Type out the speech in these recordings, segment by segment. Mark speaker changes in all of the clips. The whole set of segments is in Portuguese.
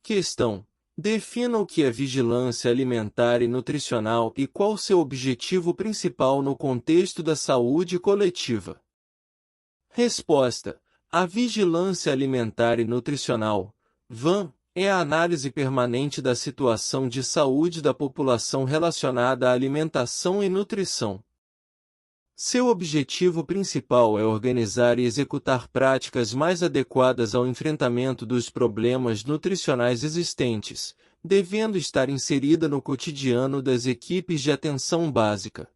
Speaker 1: Questão. Defina o que é vigilância alimentar e nutricional e qual seu objetivo principal no contexto da saúde coletiva. Resposta. A vigilância alimentar e nutricional, VAN, é a análise permanente da situação de saúde da população relacionada à alimentação e nutrição. Seu objetivo principal é organizar e executar práticas mais adequadas ao enfrentamento dos problemas nutricionais existentes, devendo estar inserida no cotidiano das equipes de atenção básica.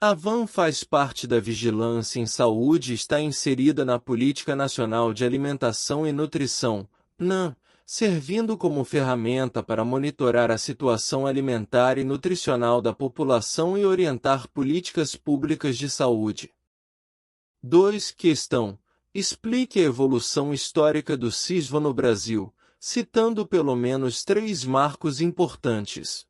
Speaker 1: A VAN faz parte da Vigilância em Saúde e está inserida na Política Nacional de Alimentação e Nutrição, PNAN, servindo como ferramenta para monitorar a situação alimentar e nutricional da população e orientar políticas públicas de saúde. 2. Questão. Explique a evolução histórica do SISVA no Brasil, citando pelo menos 3 marcos importantes.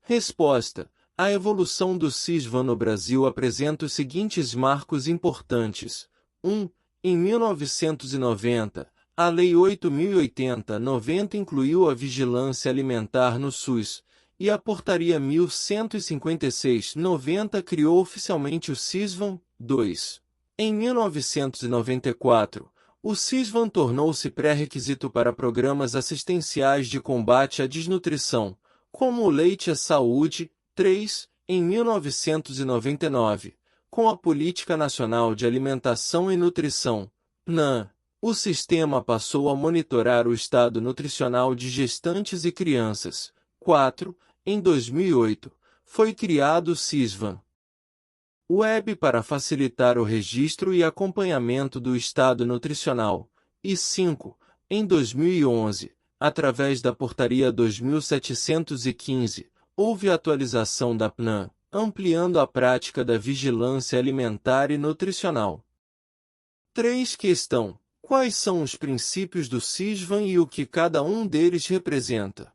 Speaker 1: Resposta. A evolução do SISVA no Brasil apresenta os seguintes marcos importantes. 1. Em 1990, a Lei 8.080/90 incluiu a vigilância alimentar no SUS, e a Portaria 1156/90 criou oficialmente o SISVAN. 2. Em 1994, o SISVAN tornou-se pré-requisito para programas assistenciais de combate à desnutrição, como o Leite é Saúde. 3. Em 1999, com a Política Nacional de Alimentação e Nutrição, PNAN, o sistema passou a monitorar o estado nutricional de gestantes e crianças. 4. Em 2008, foi criado o SISVAN Web para facilitar o registro e acompanhamento do estado nutricional. E 5. Em 2011, através da Portaria 2715, houve atualização da PNAN, ampliando a prática da vigilância alimentar e nutricional. 3. Questão. Quais são os princípios do SISVAN e o que cada um deles representa?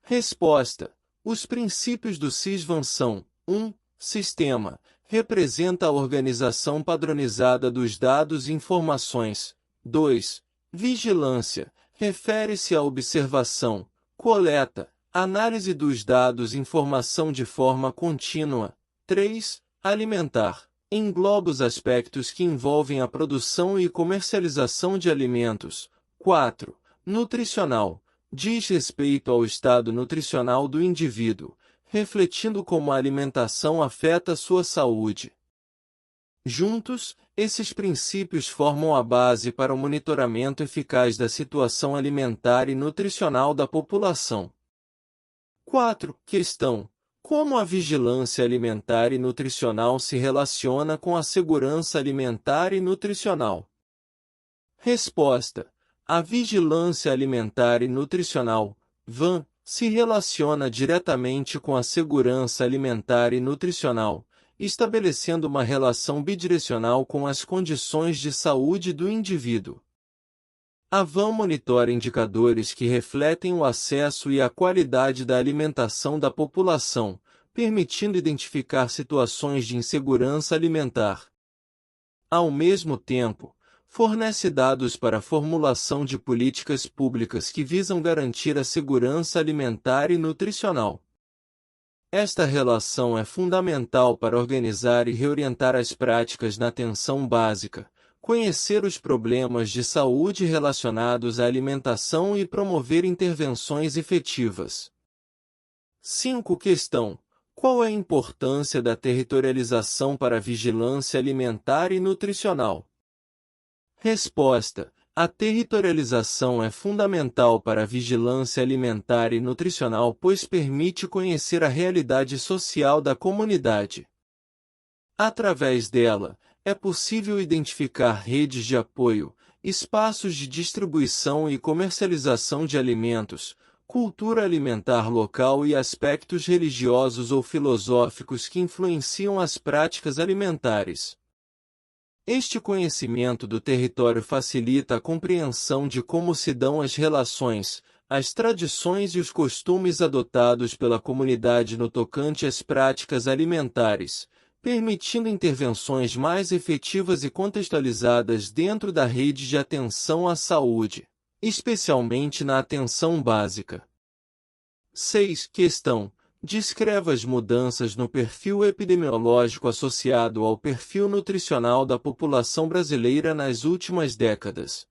Speaker 1: Resposta. Os princípios do SISVAN são: 1. Sistema. Representa a organização padronizada dos dados e informações. 2. Vigilância. Refere-se à observação, coleta, análise dos dados e informação de forma contínua. 3. Alimentar. Engloba os aspectos que envolvem a produção e comercialização de alimentos. 4. Nutricional. Diz respeito ao estado nutricional do indivíduo, refletindo como a alimentação afeta sua saúde. Juntos, esses princípios formam a base para o monitoramento eficaz da situação alimentar e nutricional da população. 4. Questão. Como a vigilância alimentar e nutricional se relaciona com a segurança alimentar e nutricional? Resposta. A vigilância alimentar e nutricional, VAN, se relaciona diretamente com a segurança alimentar e nutricional, estabelecendo uma relação bidirecional com as condições de saúde do indivíduo. A VAN monitora indicadores que refletem o acesso e a qualidade da alimentação da população, permitindo identificar situações de insegurança alimentar. Ao mesmo tempo, fornece dados para a formulação de políticas públicas que visam garantir a segurança alimentar e nutricional. Esta relação é fundamental para organizar e reorientar as práticas na atenção básica, conhecer os problemas de saúde relacionados à alimentação e promover intervenções efetivas. 5. Questão. Qual é a importância da territorialização para a vigilância alimentar e nutricional? Resposta. A territorialização é fundamental para a vigilância alimentar e nutricional, pois permite conhecer a realidade social da comunidade. Através dela, é possível identificar redes de apoio, espaços de distribuição e comercialização de alimentos, cultura alimentar local e aspectos religiosos ou filosóficos que influenciam as práticas alimentares. Este conhecimento do território facilita a compreensão de como se dão as relações, as tradições e os costumes adotados pela comunidade no tocante às práticas alimentares, permitindo intervenções mais efetivas e contextualizadas dentro da rede de atenção à saúde. especialmente na atenção básica. 6. Questão: descreva as mudanças no perfil epidemiológico associado ao perfil nutricional da população brasileira nas últimas décadas.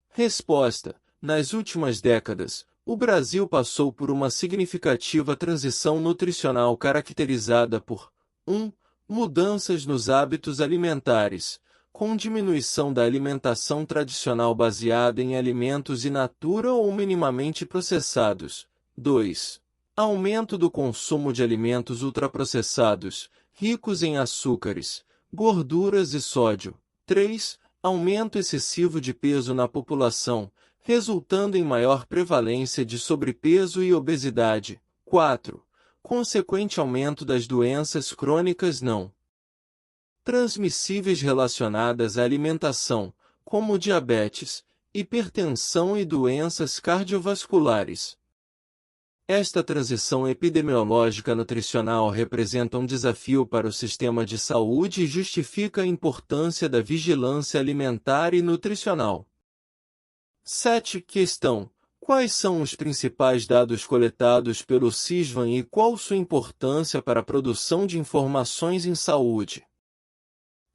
Speaker 1: Resposta: nas últimas décadas, o Brasil passou por uma significativa transição nutricional caracterizada por 1. Mudanças nos hábitos alimentares, com diminuição da alimentação tradicional baseada em alimentos in natura ou minimamente processados. 2. Aumento do consumo de alimentos ultraprocessados, ricos em açúcares, gorduras e sódio. 3. Aumento excessivo de peso na população, resultando em maior prevalência de sobrepeso e obesidade. 4. Consequente aumento das doenças crônicas não transmissíveis relacionadas à alimentação, como diabetes, hipertensão e doenças cardiovasculares. Esta transição epidemiológica nutricional representa um desafio para o sistema de saúde e justifica a importância da vigilância alimentar e nutricional. 7. Questão: quais são os principais dados coletados pelo CISVAN e qual sua importância para a produção de informações em saúde?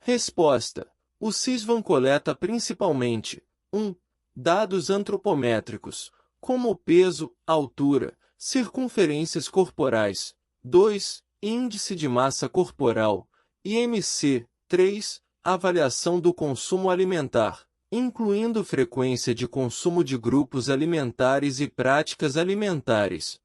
Speaker 1: Resposta: o CISVAN coleta principalmente 1. Dados antropométricos, como peso, altura, circunferências corporais. 2. Índice de massa corporal, IMC. 3. Avaliação do consumo alimentar, incluindo frequência de consumo de grupos alimentares e práticas alimentares.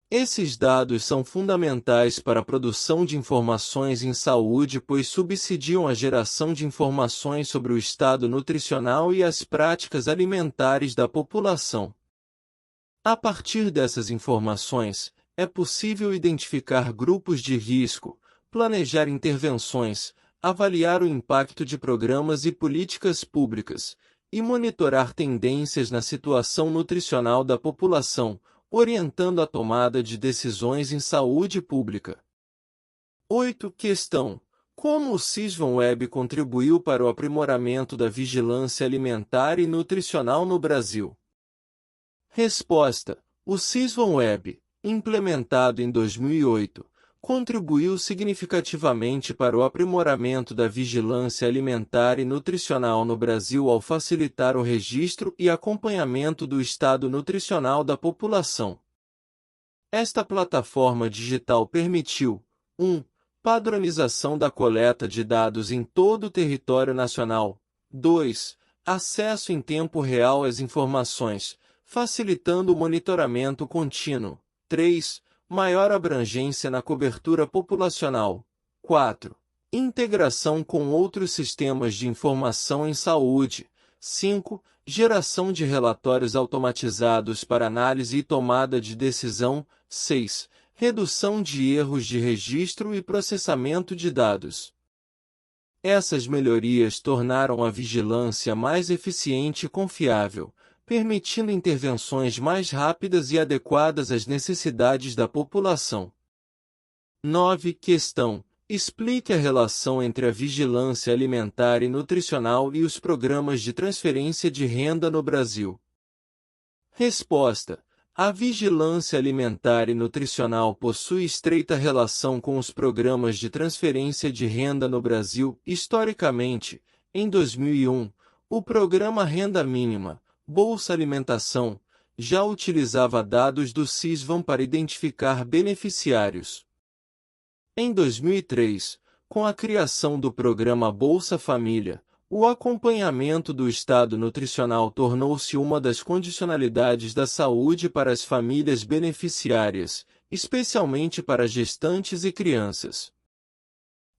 Speaker 1: Esses dados são fundamentais para a produção de informações em saúde, pois subsidiam a geração de informações sobre o estado nutricional e as práticas alimentares da população. A partir dessas informações, é possível identificar grupos de risco, planejar intervenções, avaliar o impacto de programas e políticas públicas, e monitorar tendências na situação nutricional da população, orientando a tomada de decisões em saúde pública. 8. Questão: como o CISVAN Web contribuiu para o aprimoramento da vigilância alimentar e nutricional no Brasil? Resposta: o CISVAN Web, implementado em 2008, contribuiu significativamente para o aprimoramento da vigilância alimentar e nutricional no Brasil ao facilitar o registro e acompanhamento do estado nutricional da população. Esta plataforma digital permitiu 1. Padronização da coleta de dados em todo o território nacional. 2. Acesso em tempo real às informações, facilitando o monitoramento contínuo. 3. Maior abrangência na cobertura populacional. 4. Integração com outros sistemas de informação em saúde. 5. Geração de relatórios automatizados para análise e tomada de decisão. 6. Redução de erros de registro e processamento de dados. Essas melhorias tornaram a vigilância mais eficiente e confiável, permitindo intervenções mais rápidas e adequadas às necessidades da população. 9. Questão: explique a relação entre a vigilância alimentar e nutricional e os programas de transferência de renda no Brasil. Resposta: a vigilância alimentar e nutricional possui estreita relação com os programas de transferência de renda no Brasil. Historicamente, em 2001, o programa Renda Mínima, Bolsa Alimentação, já utilizava dados do CISVAN para identificar beneficiários. Em 2003, com a criação do programa Bolsa Família, o acompanhamento do estado nutricional tornou-se uma das condicionalidades da saúde para as famílias beneficiárias, especialmente para gestantes e crianças.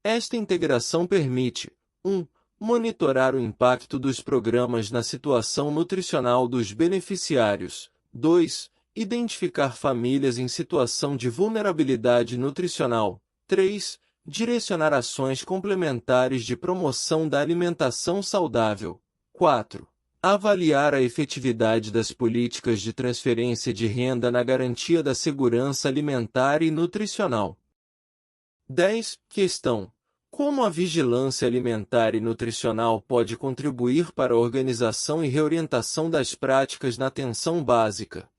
Speaker 1: Esta integração permite 1. Monitorar o impacto dos programas na situação nutricional dos beneficiários. 2. Identificar famílias em situação de vulnerabilidade nutricional. 3. Direcionar ações complementares de promoção da alimentação saudável. 4. Avaliar a efetividade das políticas de transferência de renda na garantia da segurança alimentar e nutricional. 10. Questão: Como a vigilância alimentar e nutricional pode contribuir para a organização e reorientação das práticas na atenção básica?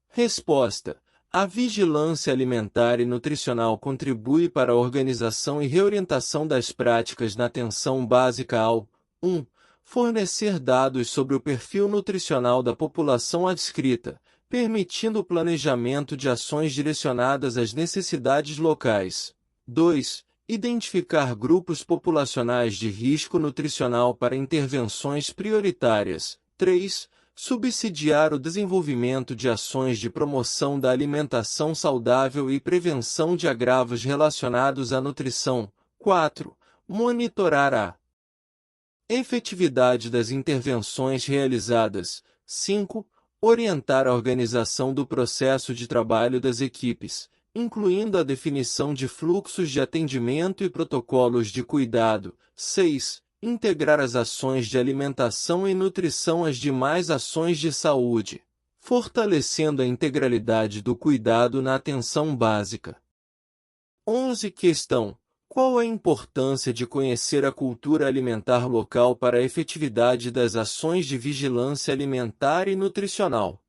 Speaker 1: Resposta: a vigilância alimentar e nutricional contribui para a organização e reorientação das práticas na atenção básica ao 1. Fornecer dados sobre o perfil nutricional da população adscrita, permitindo o planejamento de ações direcionadas às necessidades locais. 2. Identificar grupos populacionais de risco nutricional para intervenções prioritárias. 3. Subsidiar o desenvolvimento de ações de promoção da alimentação saudável e prevenção de agravos relacionados à nutrição. 4. Monitorar a efetividade das intervenções realizadas. 5. Orientar a organização do processo de trabalho das equipes, incluindo a definição de fluxos de atendimento e protocolos de cuidado. 6. Integrar as ações de alimentação e nutrição às demais ações de saúde, fortalecendo a integralidade do cuidado na atenção básica. 11. Questão: qual a importância de conhecer a cultura alimentar local para a efetividade das ações de vigilância alimentar e nutricional?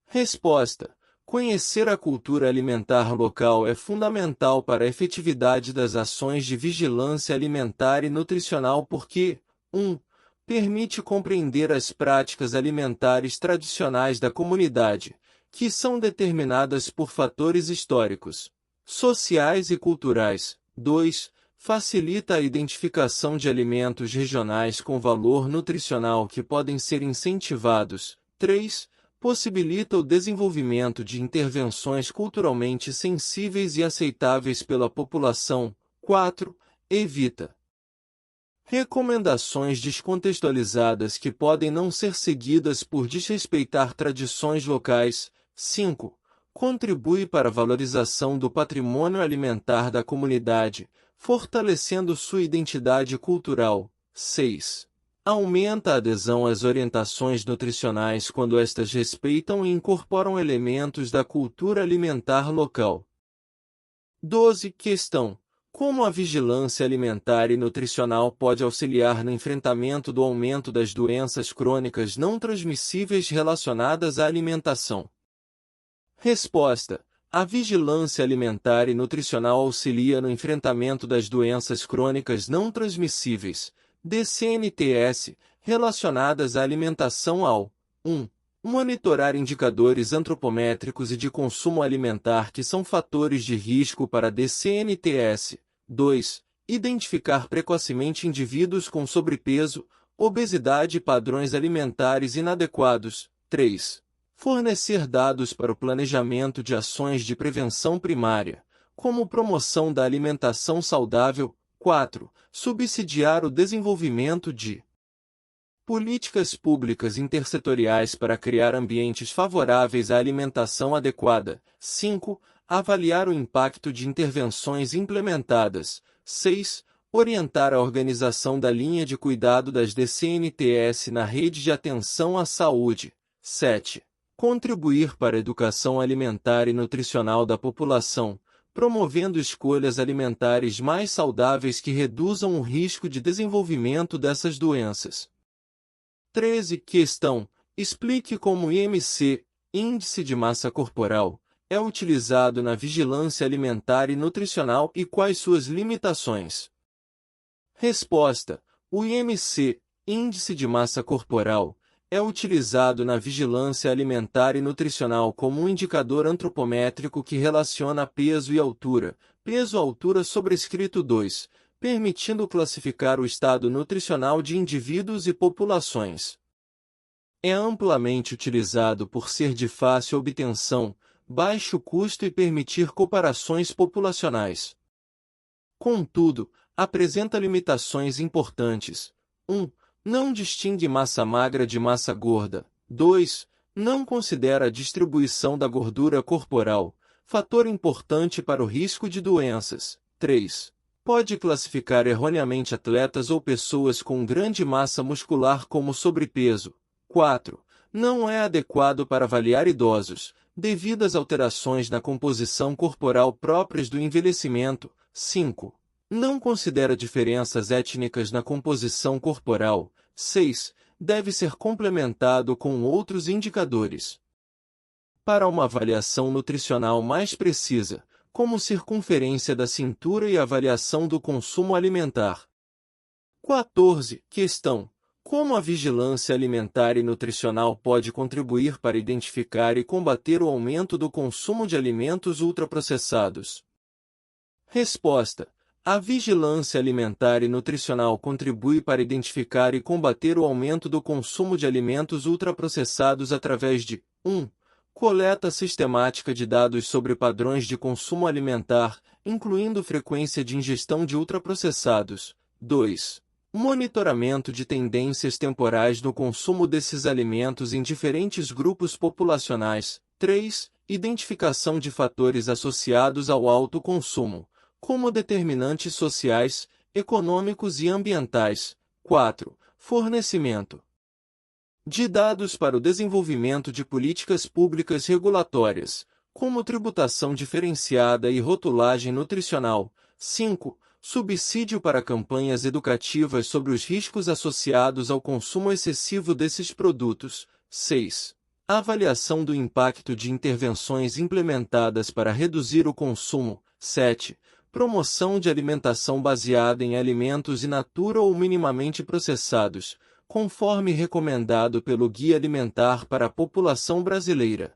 Speaker 1: Resposta: conhecer a cultura alimentar local é fundamental para a efetividade das ações de vigilância alimentar e nutricional porque 1. Permite compreender as práticas alimentares tradicionais da comunidade, que são determinadas por fatores históricos, sociais e culturais. 2. Facilita a identificação de alimentos regionais com valor nutricional que podem ser incentivados. 3. Possibilita o desenvolvimento de intervenções culturalmente sensíveis e aceitáveis pela população. 4. Evita recomendações descontextualizadas que podem não ser seguidas por desrespeitar tradições locais. 5. Contribui para a valorização do patrimônio alimentar da comunidade, fortalecendo sua identidade cultural. 6. Aumenta a adesão às orientações nutricionais quando estas respeitam e incorporam elementos da cultura alimentar local. 12. Questão: como a vigilância alimentar e nutricional pode auxiliar no enfrentamento do aumento das doenças crônicas não transmissíveis relacionadas à alimentação? Resposta: a vigilância alimentar e nutricional auxilia no enfrentamento das doenças crônicas não transmissíveis, DCNTS, relacionadas à alimentação ao 1. Monitorar indicadores antropométricos e de consumo alimentar que são fatores de risco para DCNTS. 2. Identificar precocemente indivíduos com sobrepeso, obesidade e padrões alimentares inadequados. 3. Fornecer dados para o planejamento de ações de prevenção primária, como promoção da alimentação saudável. 4. Subsidiar o desenvolvimento de políticas públicas intersetoriais para criar ambientes favoráveis à alimentação adequada. 5. Avaliar o impacto de intervenções implementadas. 6. Orientar a organização da linha de cuidado das DCNTS na rede de atenção à saúde. 7. Contribuir para a educação alimentar e nutricional da população, promovendo escolhas alimentares mais saudáveis que reduzam o risco de desenvolvimento dessas doenças. 13. Questão: explique como o IMC, Índice de Massa Corporal, é utilizado na vigilância alimentar e nutricional e quais suas limitações. Resposta: o IMC, Índice de Massa Corporal, é utilizado na vigilância alimentar e nutricional como um indicador antropométrico que relaciona peso e altura, peso-altura sobrescrito 2, permitindo classificar o estado nutricional de indivíduos e populações. É amplamente utilizado por ser de fácil obtenção, baixo custo e permitir comparações populacionais. Contudo, apresenta limitações importantes. 1. Não distingue massa magra de massa gorda. 2. Não considera a distribuição da gordura corporal, fator importante para o risco de doenças. 3. Pode classificar erroneamente atletas ou pessoas com grande massa muscular como sobrepeso. 4. Não é adequado para avaliar idosos, devido às alterações na composição corporal próprias do envelhecimento. 5. Não considera diferenças étnicas na composição corporal. 6. Deve ser complementado com outros indicadores. Para uma avaliação nutricional mais precisa, como circunferência da cintura e avaliação do consumo alimentar. 14. Questão: como a vigilância alimentar e nutricional pode contribuir para identificar e combater o aumento do consumo de alimentos ultraprocessados? Resposta: a vigilância alimentar e nutricional contribui para identificar e combater o aumento do consumo de alimentos ultraprocessados através de 1. Coleta sistemática de dados sobre padrões de consumo alimentar, incluindo frequência de ingestão de ultraprocessados. 2. Monitoramento de tendências temporais no consumo desses alimentos em diferentes grupos populacionais. 3. Identificação de fatores associados ao alto consumo, como determinantes sociais, econômicos e ambientais. 4. Fornecimento de dados para o desenvolvimento de políticas públicas regulatórias, como tributação diferenciada e rotulagem nutricional. 5. Subsídio para campanhas educativas sobre os riscos associados ao consumo excessivo desses produtos. 6. Avaliação do impacto de intervenções implementadas para reduzir o consumo. 7. Promoção de alimentação baseada em alimentos in natura ou minimamente processados, conforme recomendado pelo Guia Alimentar para a População Brasileira.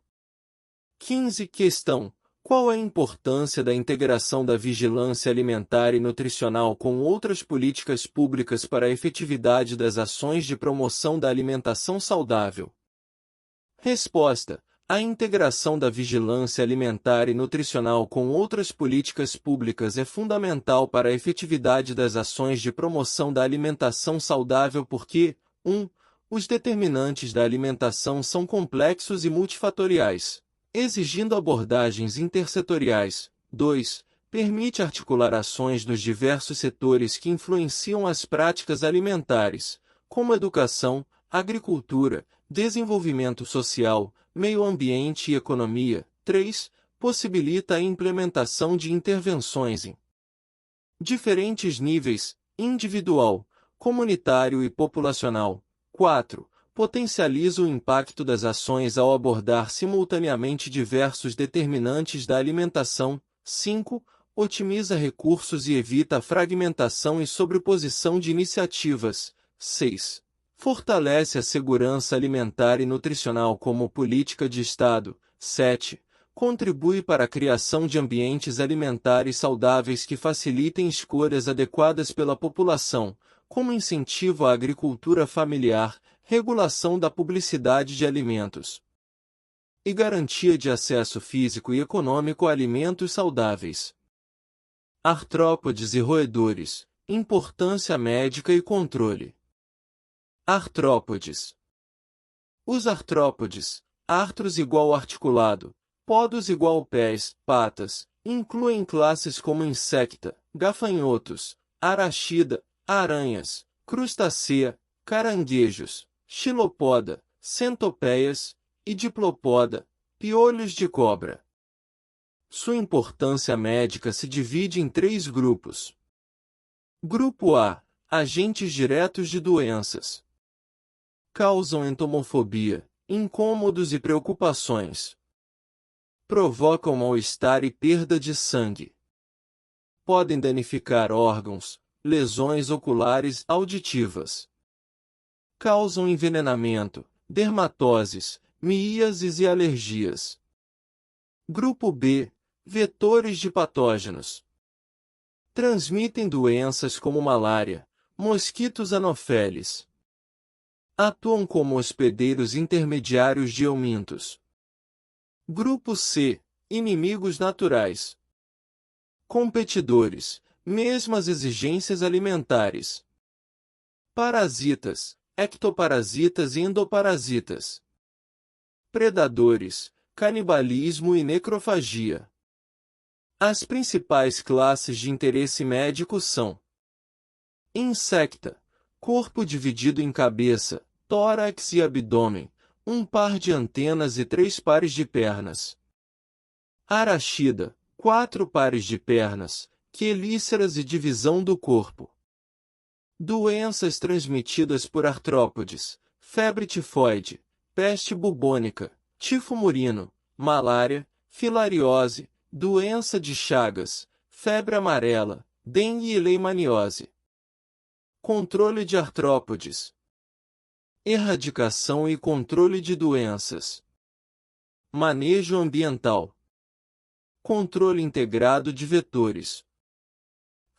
Speaker 1: 15. Questão: qual é a importância da integração da vigilância alimentar e nutricional com outras políticas públicas para a efetividade das ações de promoção da alimentação saudável? Resposta: a integração da vigilância alimentar e nutricional com outras políticas públicas é fundamental para a efetividade das ações de promoção da alimentação saudável porque, 1. Os determinantes da alimentação são complexos e multifatoriais, exigindo abordagens intersetoriais. 2. Permite articular ações nos diversos setores que influenciam as práticas alimentares, como educação, agricultura, desenvolvimento social, meio ambiente e economia. 3. Possibilita a implementação de intervenções em diferentes níveis, individual, comunitário e populacional. 4. Potencializa o impacto das ações ao abordar simultaneamente diversos determinantes da alimentação. 5. Otimiza recursos e evita a fragmentação e sobreposição de iniciativas. 6. Fortalece a segurança alimentar e nutricional como política de Estado. 7. Contribui para a criação de ambientes alimentares saudáveis que facilitem escolhas adequadas pela população, como incentivo à agricultura familiar, regulação da publicidade de alimentos e garantia de acesso físico e econômico a alimentos saudáveis. Artrópodes e roedores: importância médica e controle. Artrópodes. Os artrópodes, artros igual articulado, podos igual pés, patas, incluem classes como insecta, gafanhotos, arachida, aranhas, crustacea, caranguejos, xilopoda, centopeias e diplopoda, piolhos de cobra. Sua importância médica se divide em 3 grupos. Grupo A: agentes diretos de doenças. Causam entomofobia, incômodos e preocupações. Provocam mal-estar e perda de sangue. Podem danificar órgãos, lesões oculares, auditivas. Causam envenenamento, dermatoses, miíases e alergias. Grupo B: vetores de patógenos. Transmitem doenças como malária, mosquitos anofélis. Atuam como hospedeiros intermediários de eumintos. Grupo C: inimigos naturais. Competidores, mesmas exigências alimentares. Parasitas, ectoparasitas e endoparasitas. Predadores, canibalismo e necrofagia. As principais classes de interesse médico são: insecta, corpo dividido em cabeça, tórax e abdômen, 1 par de antenas e 3 pares de pernas. Arachida, 4 pares de pernas, quelíceras e divisão do corpo. Doenças transmitidas por artrópodes: febre tifoide, peste bubônica, tifo murino, malária, filariose, doença de Chagas, febre amarela, dengue e leishmaniose. Controle de artrópodes. Erradicação e controle de doenças. Manejo ambiental. Controle integrado de vetores.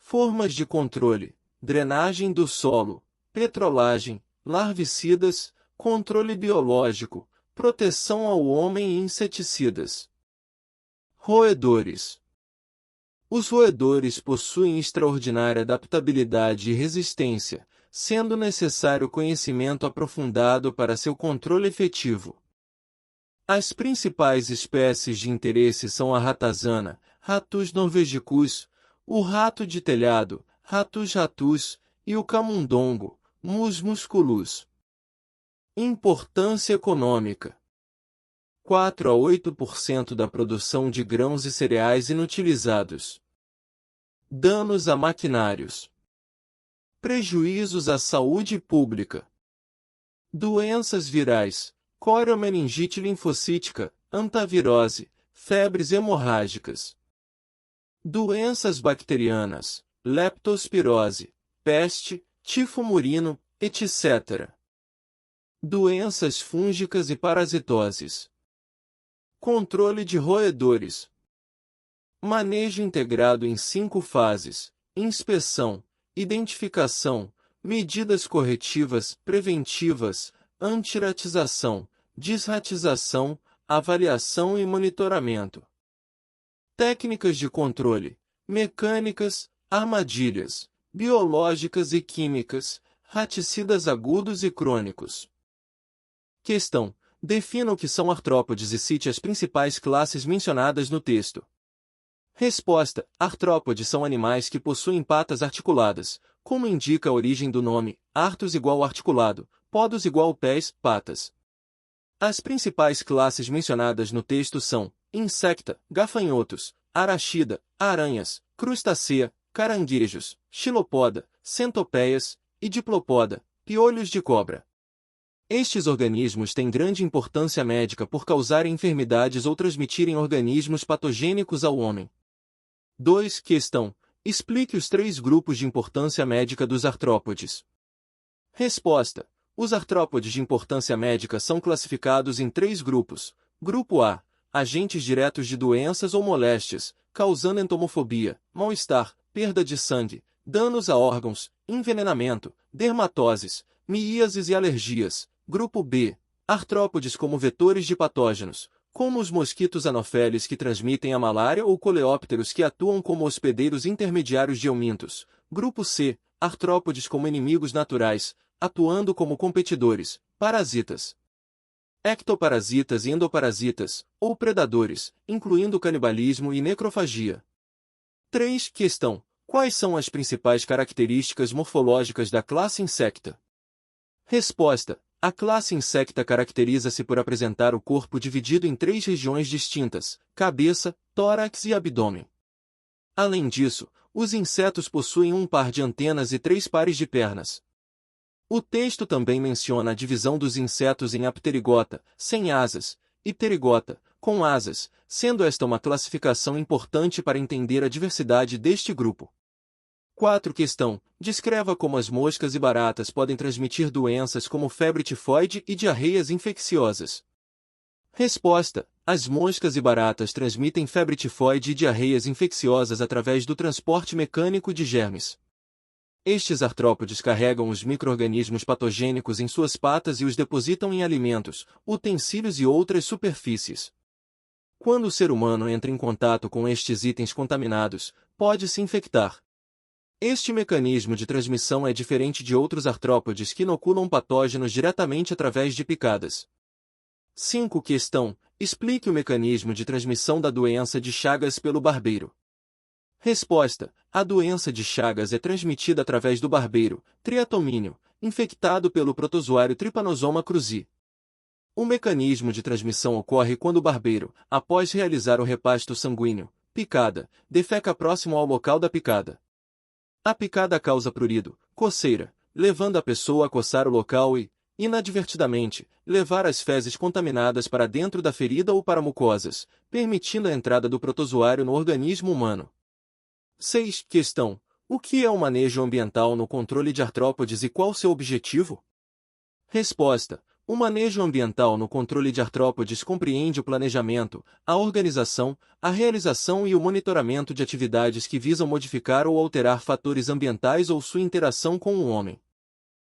Speaker 1: Formas de controle: drenagem do solo, petrolagem, larvicidas, controle biológico, proteção ao homem e inseticidas. Roedores. Os roedores possuem extraordinária adaptabilidade e resistência, sendo necessário conhecimento aprofundado para seu controle efetivo. As principais espécies de interesse são a ratazana, Rattus norvegicus, o rato de telhado, Rattus rattus, e o camundongo, Mus musculus. Importância econômica: 4 a 8% da produção de grãos e cereais inutilizados. Danos a maquinários. Prejuízos à saúde pública. Doenças virais: coriomeningite linfocítica, antavirose, febres hemorrágicas. Doenças bacterianas: leptospirose, peste, tifo murino, etc. Doenças fúngicas e parasitoses. Controle de roedores. Manejo integrado em 5 fases: inspeção, identificação, medidas corretivas, preventivas, antiratização, desratização, avaliação e monitoramento. Técnicas de controle: mecânicas, armadilhas, biológicas e químicas, raticidas agudos e crônicos. Questão: defina o que são artrópodes e cite as principais classes mencionadas no texto. Resposta: artrópodes são animais que possuem patas articuladas, como indica a origem do nome, artos igual articulado, podos igual pés, patas. As principais classes mencionadas no texto são insecta, gafanhotos, arachida, aranhas, crustácea, caranguejos, xilopoda, centopeias e diplopoda, piolhos de cobra. Estes organismos têm grande importância médica por causarem enfermidades ou transmitirem organismos patogênicos ao homem. 2. Questão: explique os 3 grupos de importância médica dos artrópodes. Resposta: os artrópodes de importância médica são classificados em 3 grupos. Grupo A: agentes diretos de doenças ou moléstias, causando entomofobia, mal-estar, perda de sangue, danos a órgãos, envenenamento, dermatoses, miíases e alergias. Grupo B: artrópodes como vetores de patógenos, como os mosquitos anopheles que transmitem a malária ou coleópteros que atuam como hospedeiros intermediários de eumintos. Grupo C: artrópodes como inimigos naturais, atuando como competidores, parasitas. Ectoparasitas e endoparasitas, ou predadores, incluindo canibalismo e necrofagia. 3. Questão: quais são as principais características morfológicas da classe insecta? Resposta: a classe insecta caracteriza-se por apresentar o corpo dividido em 3 regiões distintas: cabeça, tórax e abdômen. Além disso, os insetos possuem um par de antenas e 3 pares de pernas. O texto também menciona a divisão dos insetos em apterigota, sem asas, e pterigota, com asas, sendo esta uma classificação importante para entender a diversidade deste grupo. 4. Questão: descreva como as moscas e baratas podem transmitir doenças como febre tifoide e diarreias infecciosas. Resposta: as moscas e baratas transmitem febre tifoide e diarreias infecciosas através do transporte mecânico de germes. Estes artrópodes carregam os micro-organismos patogênicos em suas patas e os depositam em alimentos, utensílios e outras superfícies. Quando o ser humano entra em contato com estes itens contaminados, pode se infectar. Este mecanismo de transmissão é diferente de outros artrópodes que inoculam patógenos diretamente através de picadas. 5. Questão: explique o mecanismo de transmissão da doença de Chagas pelo barbeiro. Resposta: a doença de Chagas é transmitida através do barbeiro, triatomínio, infectado pelo protozoário Trypanosoma cruzi. O mecanismo de transmissão ocorre quando o barbeiro, após realizar o repasto sanguíneo, Picada. Defeca próximo ao local da picada. A picada causa prurido, coceira, levando a pessoa a coçar o local e, inadvertidamente, levar as fezes contaminadas para dentro da ferida ou para mucosas, permitindo a entrada do protozoário no organismo humano. 6. Questão: o que é o manejo ambiental no controle de artrópodes e qual seu objetivo? Resposta: o manejo ambiental no controle de artrópodes compreende o planejamento, a organização, a realização e o monitoramento de atividades que visam modificar ou alterar fatores ambientais ou sua interação com o homem.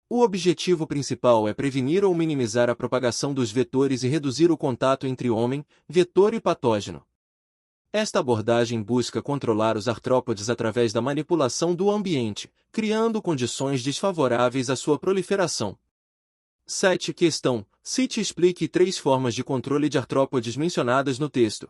Speaker 1: O objetivo principal é prevenir ou minimizar a propagação dos vetores e reduzir o contato entre homem, vetor e patógeno. Esta abordagem busca controlar os artrópodes através da manipulação do ambiente, criando condições desfavoráveis à sua proliferação. 7. Questão: cite e explique 3 formas de controle de artrópodes mencionadas no texto.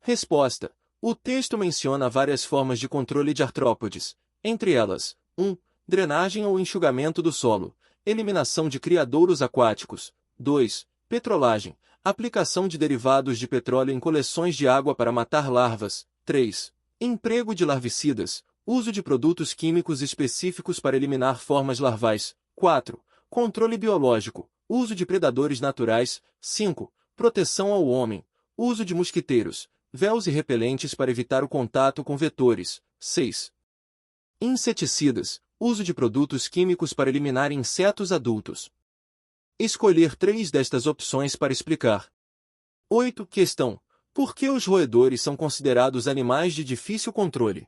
Speaker 1: Resposta: o texto menciona várias formas de controle de artrópodes, entre elas, 1. Drenagem ou enxugamento do solo, eliminação de criadouros aquáticos. 2. Petrolagem, aplicação de derivados de petróleo em coleções de água para matar larvas. 3. Emprego de larvicidas, uso de produtos químicos específicos para eliminar formas larvais. 4. Controle biológico, uso de predadores naturais. 5. Proteção ao homem, uso de mosquiteiros, véus e repelentes para evitar o contato com vetores. 6. Inseticidas, uso de produtos químicos para eliminar insetos adultos. Escolher 3 destas opções para explicar. 8. Questão: por que os roedores são considerados animais de difícil controle?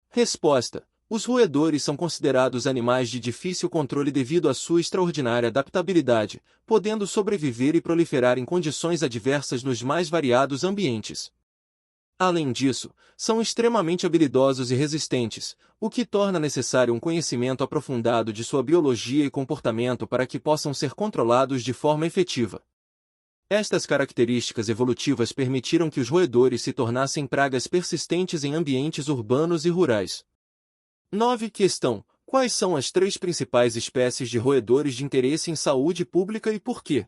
Speaker 1: Resposta: os roedores são considerados animais de difícil controle devido à sua extraordinária adaptabilidade, podendo sobreviver e proliferar em condições adversas nos mais variados ambientes. Além disso, são extremamente habilidosos e resistentes, o que torna necessário um conhecimento aprofundado de sua biologia e comportamento para que possam ser controlados de forma efetiva. Estas características evolutivas permitiram que os roedores se tornassem pragas persistentes em ambientes urbanos e rurais. 9. Questão: quais são as 3 principais espécies de roedores de interesse em saúde pública e por quê?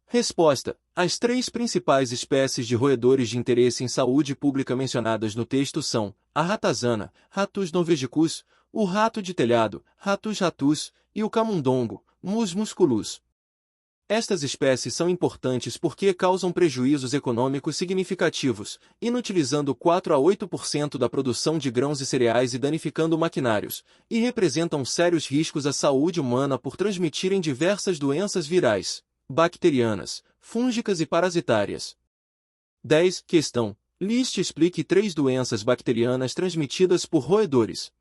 Speaker 1: Resposta: as 3 principais espécies de roedores de interesse em saúde pública mencionadas no texto são a ratazana, Rattus norvegicus, o rato de telhado, Rattus rattus, e o camundongo, Mus musculus. Estas espécies são importantes porque causam prejuízos econômicos significativos, inutilizando 4 a 8% da produção de grãos e cereais e danificando maquinários, e representam sérios riscos à saúde humana por transmitirem diversas doenças virais, bacterianas, fúngicas e parasitárias. 10. Questão: liste e explique 3 doenças bacterianas transmitidas por roedores.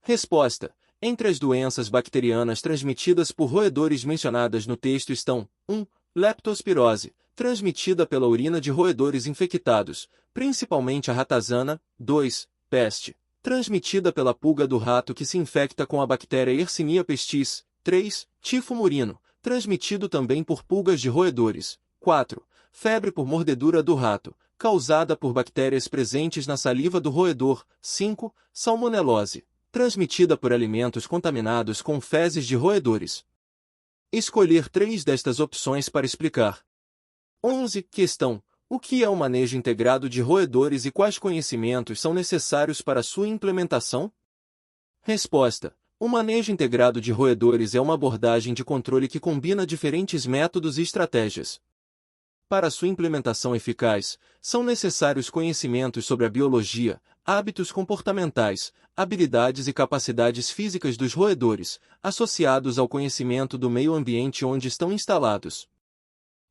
Speaker 1: Resposta: entre as doenças bacterianas transmitidas por roedores mencionadas no texto estão 1. Leptospirose, transmitida pela urina de roedores infectados, principalmente a ratazana. 2. Peste, transmitida pela pulga do rato que se infecta com a bactéria Yersinia pestis. 3. Tifo murino, transmitido também por pulgas de roedores. 4. Febre por mordedura do rato, causada por bactérias presentes na saliva do roedor. 5. Salmonelose, transmitida por alimentos contaminados com fezes de roedores. Escolher 3 destas opções para explicar. 11. Questão: o que é o manejo integrado de roedores e quais conhecimentos são necessários para sua implementação? Resposta: o manejo integrado de roedores é uma abordagem de controle que combina diferentes métodos e estratégias. Para sua implementação eficaz, são necessários conhecimentos sobre a biologia, hábitos comportamentais, habilidades e capacidades físicas dos roedores, associados ao conhecimento do meio ambiente onde estão instalados.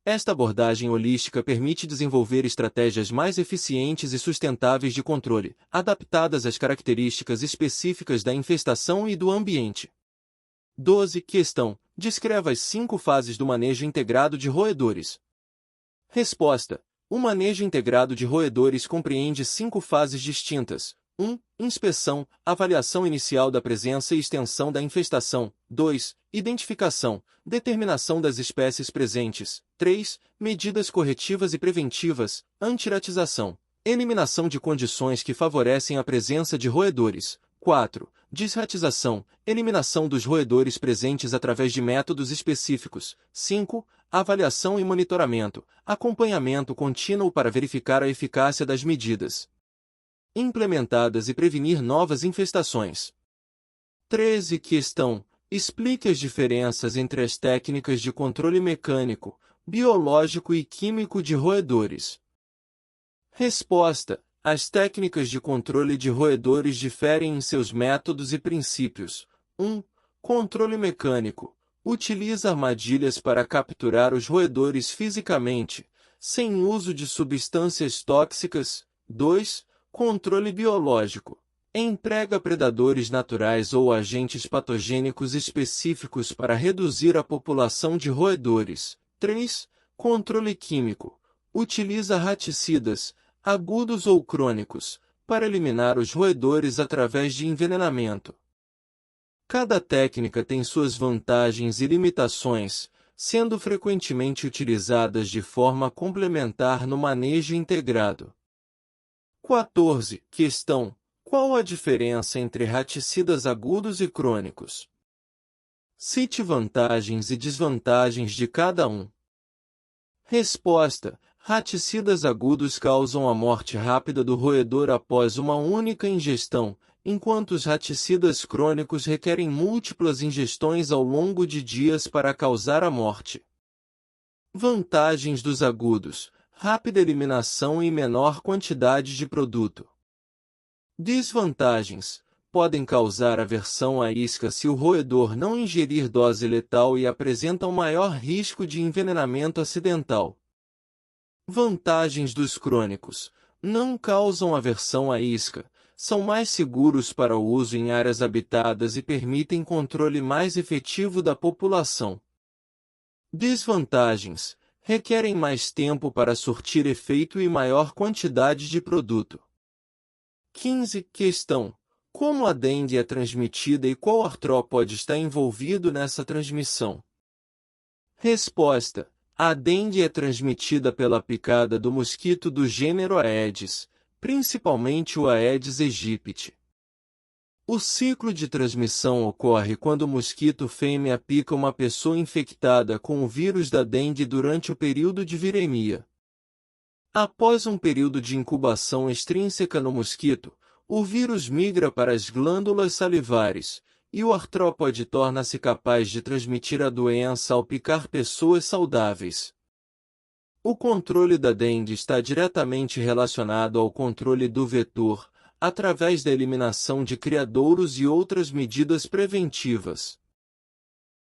Speaker 1: Esta abordagem holística permite desenvolver estratégias mais eficientes e sustentáveis de controle, adaptadas às características específicas da infestação e do ambiente. 12. Questão: descreva as 5 fases do manejo integrado de roedores. Resposta: o manejo integrado de roedores compreende 5 fases distintas. 1. Inspeção, avaliação inicial da presença e extensão da infestação. 2. Identificação, determinação das espécies presentes. 3. Medidas corretivas e preventivas, antiratização, eliminação de condições que favorecem a presença de roedores. 4. Desratização, eliminação dos roedores presentes através de métodos específicos. 5. Avaliação e monitoramento, acompanhamento contínuo para verificar a eficácia das medidas implementadas e prevenir novas infestações. 13. Questão: explique as diferenças entre as técnicas de controle mecânico, biológico e químico de roedores. Resposta: as técnicas de controle de roedores diferem em seus métodos e princípios. 1. Controle mecânico. Utiliza armadilhas para capturar os roedores fisicamente, sem uso de substâncias tóxicas. 2. Controle biológico. Emprega predadores naturais ou agentes patogênicos específicos para reduzir a população de roedores. 3. Controle químico. Utiliza raticidas, agudos ou crônicos, para eliminar os roedores através de envenenamento. Cada técnica tem suas vantagens e limitações, sendo frequentemente utilizadas de forma complementar no manejo integrado. 14. Questão: qual a diferença entre raticidas agudos e crônicos? Cite vantagens e desvantagens de cada um. Resposta: raticidas agudos causam a morte rápida do roedor após uma única ingestão, enquanto os raticidas crônicos requerem múltiplas ingestões ao longo de dias para causar a morte. Vantagens dos agudos: rápida eliminação e menor quantidade de produto. Desvantagens: podem causar aversão à isca se o roedor não ingerir dose letal e apresentam maior risco de envenenamento acidental. Vantagens dos crônicos: não causam aversão à isca, são mais seguros para o uso em áreas habitadas e permitem controle mais efetivo da população. Desvantagens: requerem mais tempo para surtir efeito e maior quantidade de produto. 15. Questão: como a dengue é transmitida e qual artrópode está envolvido nessa transmissão? Resposta: a dengue é transmitida pela picada do mosquito do gênero Aedes, principalmente o Aedes aegypti. O ciclo de transmissão ocorre quando o mosquito fêmea pica uma pessoa infectada com o vírus da dengue durante o período de viremia. Após um período de incubação extrínseca no mosquito, o vírus migra para as glândulas salivares, e o artrópode torna-se capaz de transmitir a doença ao picar pessoas saudáveis. O controle da dengue está diretamente relacionado ao controle do vetor, através da eliminação de criadouros e outras medidas preventivas.